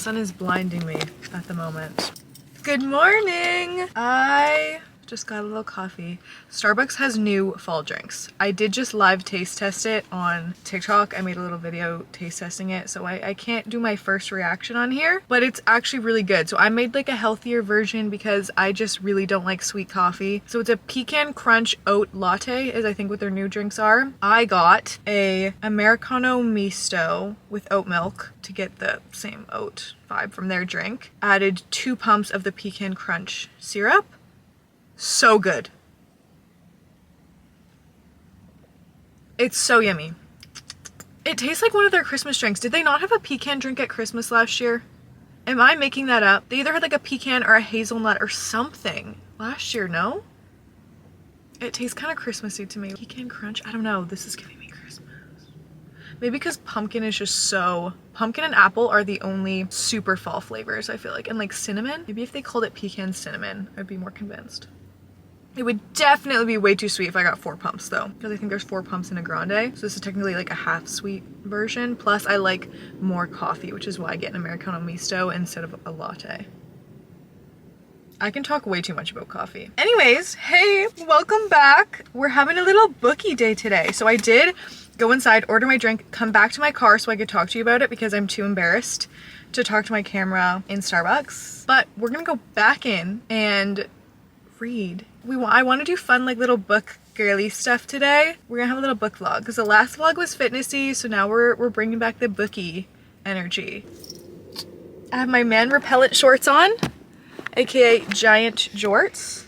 sun is blinding me at the moment. Good morning! I just got a little coffee. Starbucks has new fall drinks. I did just live taste test it on TikTok. I made a little video taste testing it, so I can't do my first reaction on here, but it's actually really good. So I made like a healthier version because I just really don't like sweet coffee. So it's a pecan crunch oat latte is I think what their new drinks are. I got a Americano misto with oat milk to get the same oat vibe from their drink. Added 2 pumps of the pecan crunch syrup. So good. It's so yummy. It tastes like one of their Christmas drinks. Did they not have a pecan drink at Christmas last year? Am I making that up? They either had like a pecan or a hazelnut or something last year, no? It tastes kind of Christmassy to me. Pecan crunch? I don't know. This is giving me Christmas. Maybe because pumpkin is just so... Pumpkin and apple are the only super fall flavors, I feel like. And like cinnamon. Maybe if they called it pecan cinnamon, I'd be more convinced. It would definitely be way too sweet if I got 4 pumps though, because I think there's 4 pumps in a grande. So this is technically like a half sweet version. Plus I like more coffee, which is why I get an Americano misto instead of a latte. I can talk way too much about coffee. Anyways, hey, welcome back. We're having a little bookie day today. So I did go inside, order my drink, come back to my car so I could talk to you about it because I'm too embarrassed to talk to my camera in Starbucks. But we're gonna go back in and read. I want to do fun like little book girly stuff today. We're gonna have a little book vlog because the last vlog was fitnessy, so now we're bringing back the bookie energy. I have my man repellent shorts on, aka giant jorts.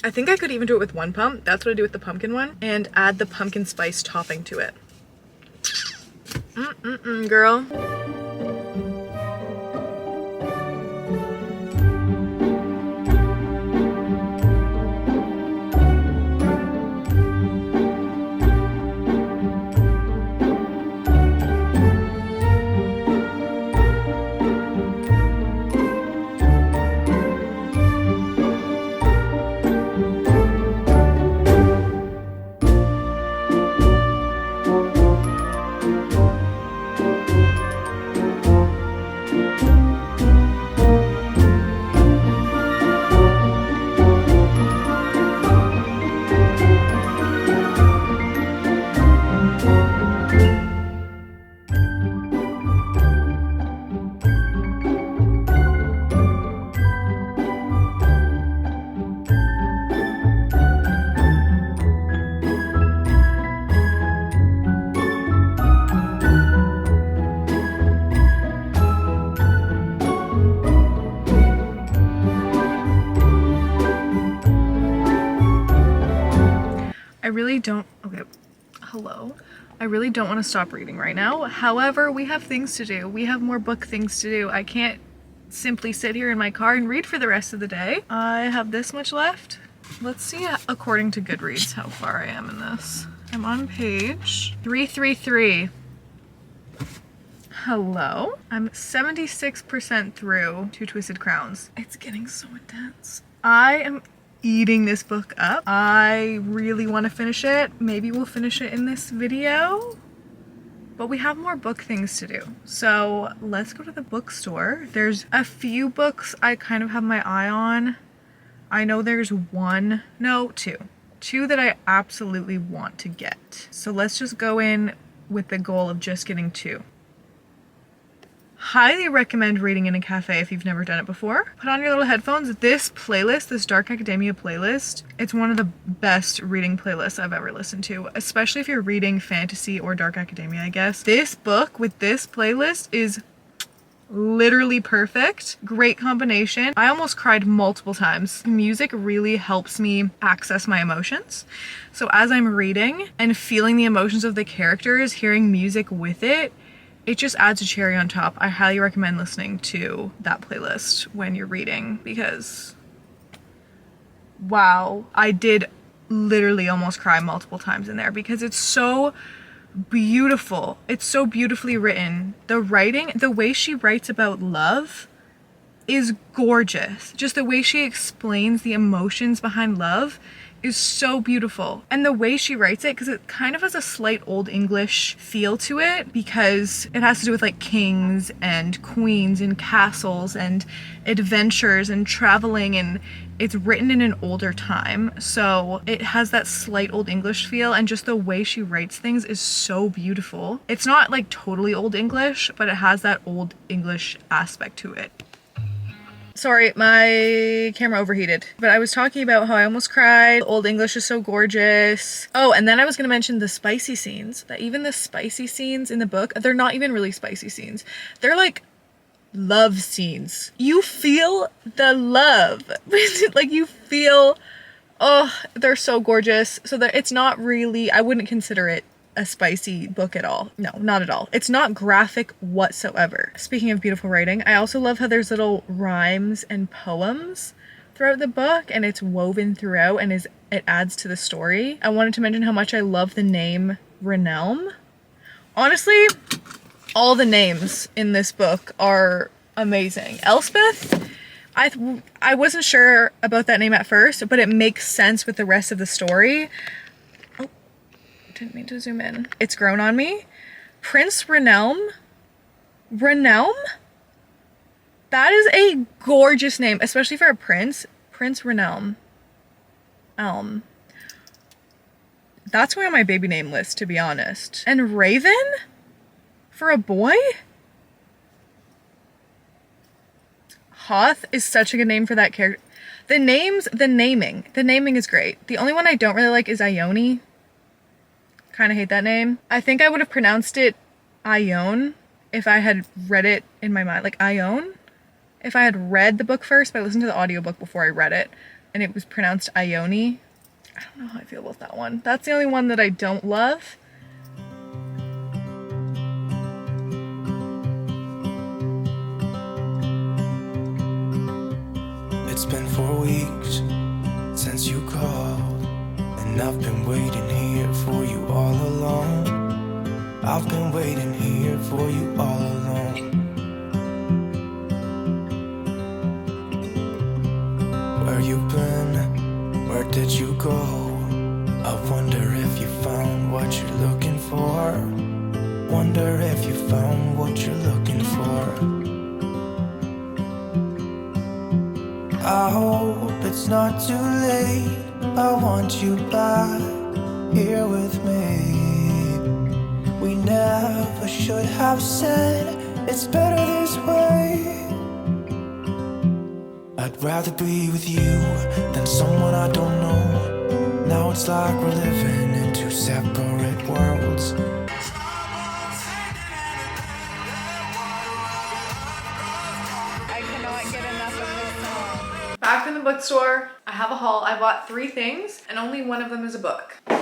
I think I could even do it with 1 pump. That's what I do with the pumpkin one, and add the pumpkin spice topping to it. Girl. I really don't want to stop reading right now. However, we have things to do. We have more book things to do. I can't simply sit here in my car and read for the rest of the day. I have this much left. Let's see according to Goodreads how far I am in this. I'm on page 333. Hello? I'm 76% through Two Twisted Crowns. It's getting so intense. I am eating this book up. I really want to finish it. Maybe we'll finish it in this video, but we have more book things to do. So let's go to the bookstore. There's a few books I kind of have my eye on. I know there's two that I absolutely want to get. So let's just go in with the goal of just getting 2. Highly recommend reading in a cafe if you've never done it before. Put on your little headphones. This playlist, this Dark Academia playlist, it's one of the best reading playlists I've ever listened to, especially if you're reading fantasy or Dark Academia, I guess. This book with this playlist is literally perfect. Great combination. I almost cried multiple times. Music really helps me access my emotions. So as I'm reading and feeling the emotions of the characters, hearing music with it, it just adds a cherry on top. I highly recommend listening to that playlist when you're reading because, wow, I did literally almost cry multiple times in there because it's so beautiful. It's so beautifully written. The writing, the way she writes about love is gorgeous. Just the way she explains the emotions behind love is so beautiful. And the way she writes it, because it kind of has a slight Old English feel to it, because it has to do with like kings and queens and castles and adventures and traveling, and it's written in an older time, so it has that slight Old English feel, and just the way she writes things is so beautiful. It's not like totally Old English, but it has that Old English aspect to it. Sorry, my camera overheated. But I was talking about how I almost cried. Old English is so gorgeous. Oh, and then I was gonna mention the spicy scenes. That even the spicy scenes in the book, they're not even really spicy scenes. They're like love scenes. You feel the love. Like you feel, oh, they're so gorgeous. So that it's not really, I wouldn't consider it a spicy book at all. No, not at all. It's not graphic whatsoever. Speaking of beautiful writing, I also love how there's little rhymes and poems throughout the book, and it's woven throughout, and it adds to the story. I wanted to mention how much I love the name Renelm. Honestly, all the names in this book are amazing. Elspeth, I wasn't sure about that name at first, but it makes sense with the rest of the story. Didn't mean to zoom in. It's grown on me. Prince Renelm? Renelm? That is a gorgeous name, especially for a prince. Prince Renelm. Elm. That's on my baby name list, to be honest. And Raven? For a boy? Hoth is such a good name for that character. The naming is great. The only one I don't really like is Ione. Kind of hate that name. I think I would have pronounced it Ione if I had read it in my mind. Like Ione? If I had read the book first, but I listened to the audiobook before I read it, and it was pronounced Ione. I don't know how I feel about that one. That's the only one that I don't love. It's been 4 weeks since you called, and I've been waiting here for you all along. I've been waiting here for you all along. Where you been? Where did you go? I wonder if you found what you're looking for. Wonder if you found what you're looking for. I hope it's not too late. I want you back here with me. We never should have said it's better this way. I'd rather be with you than someone I don't know. Now it's like we're living in two separate worlds. I cannot get enough of this song. Back in the bookstore, I have a haul. I bought 3 things and only one of them is a book. You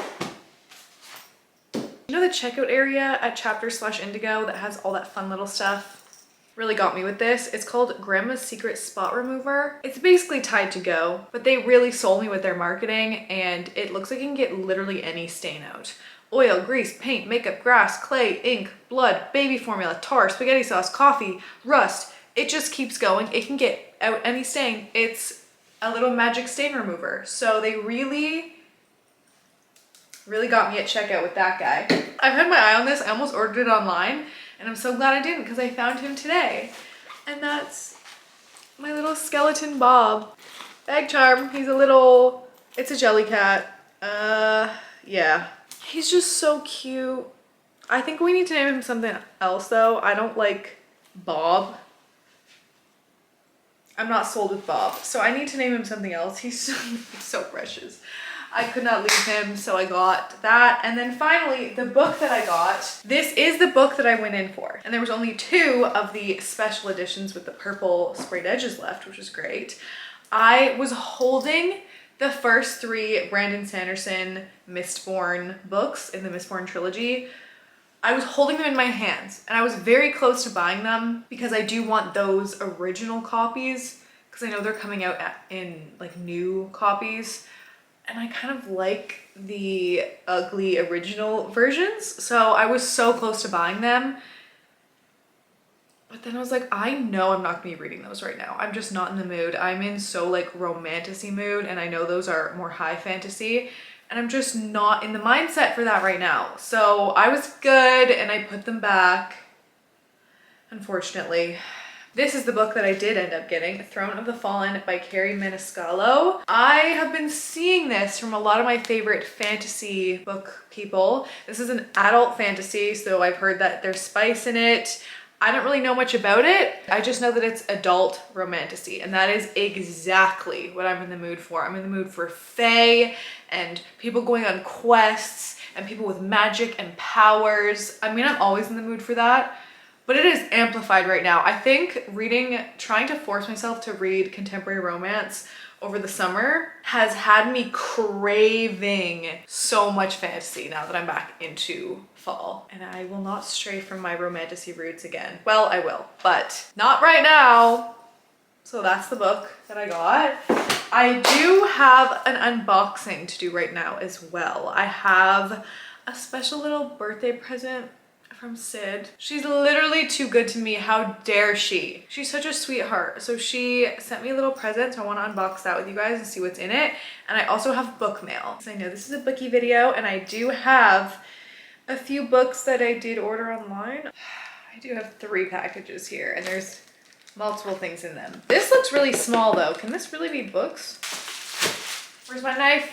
know the checkout area at Chapters/Indigo that has all that fun little stuff? Really got me with this. It's called Grandma's Secret Spot Remover. It's basically Tide to Go, but they really sold me with their marketing, and it looks like you can get literally any stain out. Oil, grease, paint, makeup, grass, clay, ink, blood, baby formula, tar, spaghetti sauce, coffee, rust. It just keeps going. It can get out any stain. It's a little magic stain remover. So they really got me at checkout with that guy. I've had my eye on this. I almost ordered it online, and I'm so glad I didn't because I found him today. And that's my little skeleton Bob. Bag charm. He's a little, it's a jelly cat. Yeah. He's just so cute. I think we need to name him something else though. I don't like Bob. I'm not sold with Bob, so I need to name him something else. He's so precious. I could not leave him, so I got that. And then finally, the book that I got. This is the book that I went in for. And there was only 2 of the special editions with the purple sprayed edges left, which is great. I was holding the first 3 Brandon Sanderson Mistborn books in the Mistborn trilogy. I was holding them in my hands, and I was very close to buying them because I do want those original copies, because I know they're coming out in like new copies, and I kind of like the ugly original versions. So I was so close to buying them, But then I was like, I know I'm not gonna be reading those right now. I'm just not in the mood. I'm in so like romantasy mood, and I know those are more high fantasy, and I'm just not in the mindset for that right now. So I was good and I put them back, unfortunately. This is the book that I did end up getting, Throne of the Fallen by Carrie Maniscalco. I have been seeing this from a lot of my favorite fantasy book people. This is an adult fantasy, so I've heard that there's spice in it. I don't really know much about it. I just know that it's adult romantasy, and that is exactly what I'm in the mood for. I'm in the mood for fae and people going on quests and people with magic and powers. I mean, I'm always in the mood for that, but it is amplified right now. I think trying to force myself to read contemporary romance over the summer has had me craving so much fantasy now that I'm back into fall. And I will not stray from my romantasy roots again. Well, I will, but not right now. So that's the book that I got. I do have an unboxing to do right now as well. I have a special little birthday present from Sid. She's literally too good to me. How dare she? She's such a sweetheart. So she sent me a little present, so I want to unbox that with you guys and see what's in it. And I also have book mail. So I know this is a bookie video, and I do have a few books that I did order online. I do have 3 packages here, and there's multiple things in them. This looks really small though. Can this really be books? Where's my knife?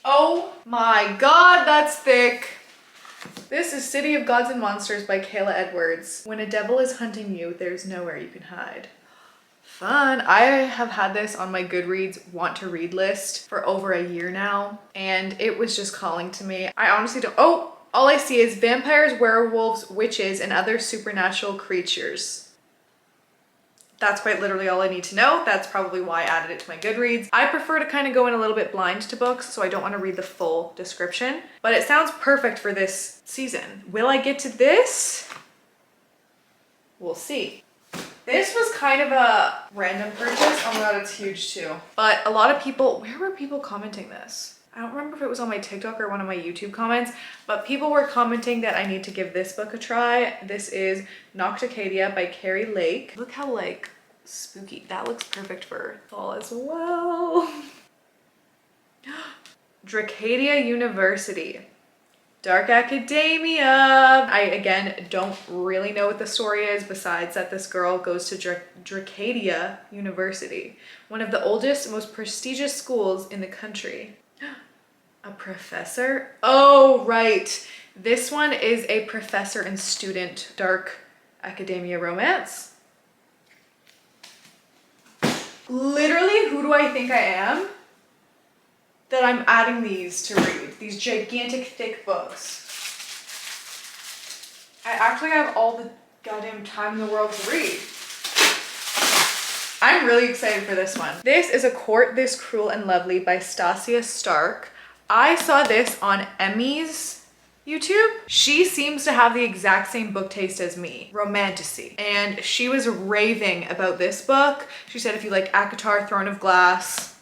Oh my God, that's thick. This is City of Gods and Monsters by Kayla Edwards. When a devil is hunting you, there's nowhere you can hide. Fun. I have had this on my Goodreads want to read list for over a year now, and it was just calling to me. I honestly don't, oh, all I see is vampires, werewolves, witches, and other supernatural creatures. That's quite literally all I need to know. That's probably why I added it to my Goodreads. I prefer to kind of go in a little bit blind to books, so I don't want to read the full description, but it sounds perfect for this season. Will I get to this? We'll see. This was kind of a random purchase. Oh my God, it's huge too. But a lot of people, where were people commenting this? I don't remember if it was on my TikTok or one of my YouTube comments, but people were commenting that I need to give this book a try. This is Nocticadia by Carrie Lake. Look how like spooky. That looks perfect for fall as well. Dracadia University. Dark academia. I, again, don't really know what the story is besides that this girl goes to Dracadia University, one of the oldest, most prestigious schools in the country. A professor? Oh, right. This one is a professor and student dark academia romance. Literally, who do I think I am that I'm adding these to read? These gigantic, thick books. I actually have all the goddamn time in the world to read. I'm really excited for this one. This is A Court This Cruel and Lovely by Stasia Stark. I saw this on Emmy's YouTube. She seems to have the exact same book taste as me, romantasy. And she was raving about this book. She said if you like ACOTAR, Throne of Glass,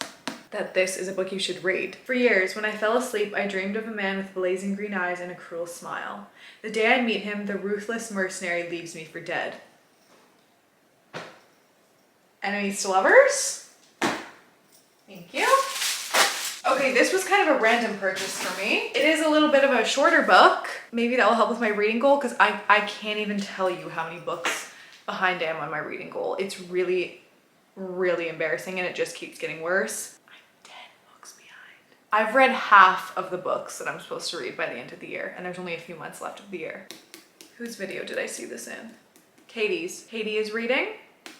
that this is a book you should read. For years, when I fell asleep, I dreamed of a man with blazing green eyes and a cruel smile. The day I meet him, the ruthless mercenary leaves me for dead. Enemies to lovers? Thank you. Okay, this was kind of a random purchase for me. It is a little bit of a shorter book. Maybe that will help with my reading goal, because I can't even tell you how many books behind I am on my reading goal. It's really, really embarrassing, and it just keeps getting worse. I'm 10 books behind. I've read half of the books that I'm supposed to read by the end of the year, and there's only a few months left of the year. Whose video did I see this in? Katie's. Katie is reading.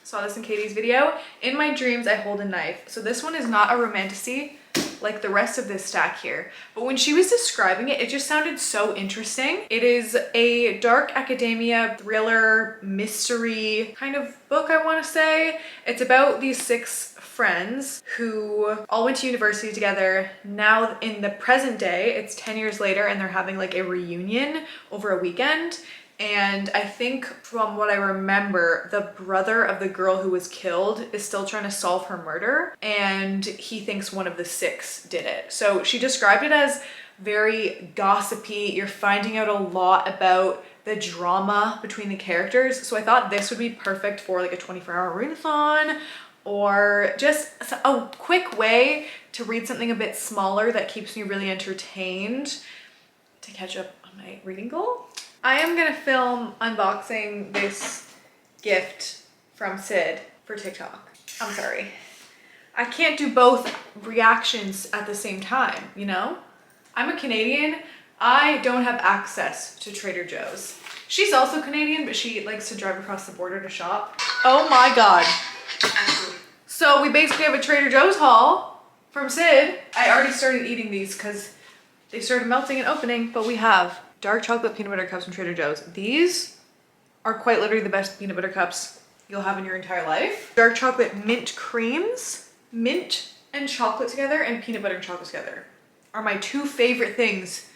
Saw this in Katie's video. In my dreams, I hold a knife. So this one is not a romantasy like the rest of this stack here, but when she was describing it, it just sounded so interesting. It is a dark academia thriller mystery kind of book, I want to say. It's about these 6 friends who all went to university together. Now in the present day, it's 10 years later, and they're having like a reunion over a weekend. And I think from what I remember, the brother of the girl who was killed is still trying to solve her murder, and he thinks one of the 6 did it. So she described it as very gossipy. You're finding out a lot about the drama between the characters. So I thought this would be perfect for like a 24-hour readathon, or just a quick way to read something a bit smaller that keeps me really entertained to catch up on my reading goal. I am gonna film unboxing this gift from Sid for TikTok. I'm sorry. I can't do both reactions at the same time, you know? I'm a Canadian. I don't have access to Trader Joe's. She's also Canadian, but she likes to drive across the border to shop. Oh my God. So we basically have a Trader Joe's haul from Sid. I already started eating these because they started melting and opening, but we have dark chocolate peanut butter cups from Trader Joe's. These are quite literally the best peanut butter cups you'll have in your entire life. Dark chocolate mint creams, mint and chocolate together, and peanut butter and chocolate together are my two favorite things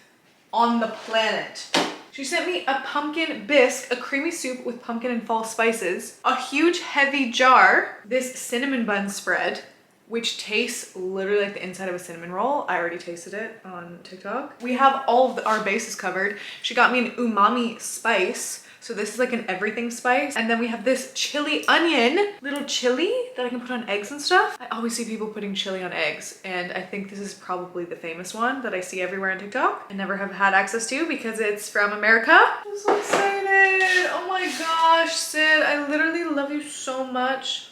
on the planet. She sent me a pumpkin bisque, a creamy soup with pumpkin and fall spices, a huge heavy jar, this cinnamon bun spread, which tastes literally like the inside of a cinnamon roll. I already tasted it on TikTok. We have all of our bases covered. She got me an umami spice. So this is like an everything spice. And then we have this chili onion, little chili that I can put on eggs and stuff. I always see people putting chili on eggs, and I think this is probably the famous one that I see everywhere on TikTok. I never have had access to because it's from America. I'm so excited. Oh my gosh, Sid, I literally love you so much.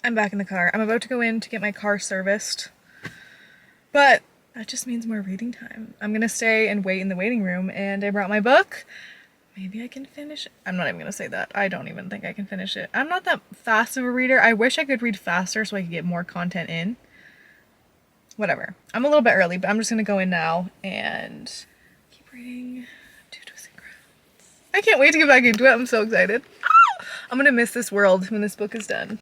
I'm back in the car. I'm about to go in to get my car serviced, but that just means more reading time. I'm gonna stay and wait in the waiting room, and I brought my book. Maybe I can finish it. I'm not even gonna say that. I don't even think I can finish it. I'm not that fast of a reader. I wish I could read faster so I could get more content in. Whatever. I'm a little bit early, but I'm just gonna go in now and keep reading Two Twisted Crowns. I can't wait to get back into it. I'm so excited. Ah! I'm gonna miss this world when this book is done.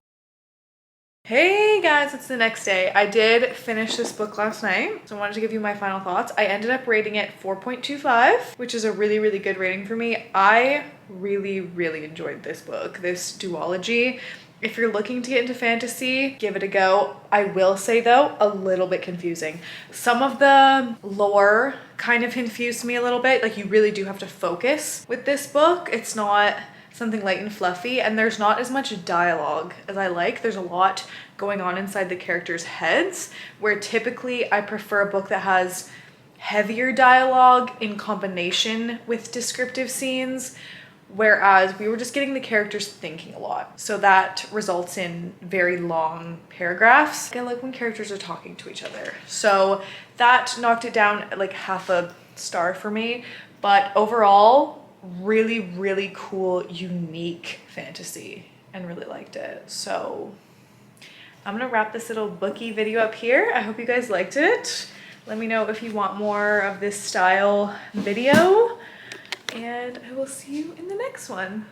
Hey guys, it's the next day. I did finish this book last night, so I wanted to give you my final thoughts. I ended up rating it 4.25, which is a really, really good rating for me. I really, really enjoyed this book, this duology. If you're looking to get into fantasy, give it a go. I will say though, a little bit confusing. Some of the lore kind of confused me a little bit. Like, you really do have to focus with this book. It's not something light and fluffy, and there's not as much dialogue as I like. There's a lot going on inside the characters' heads, where typically I prefer a book that has heavier dialogue in combination with descriptive scenes, whereas we were just getting the characters thinking a lot. So that results in very long paragraphs. I like when characters are talking to each other. So that knocked it down at like half a star for me, but overall, really, really cool, unique fantasy, and really liked it. So I'm gonna wrap this little bookie video up here. I hope you guys liked it. Let me know if you want more of this style video, and I will see you in the next one.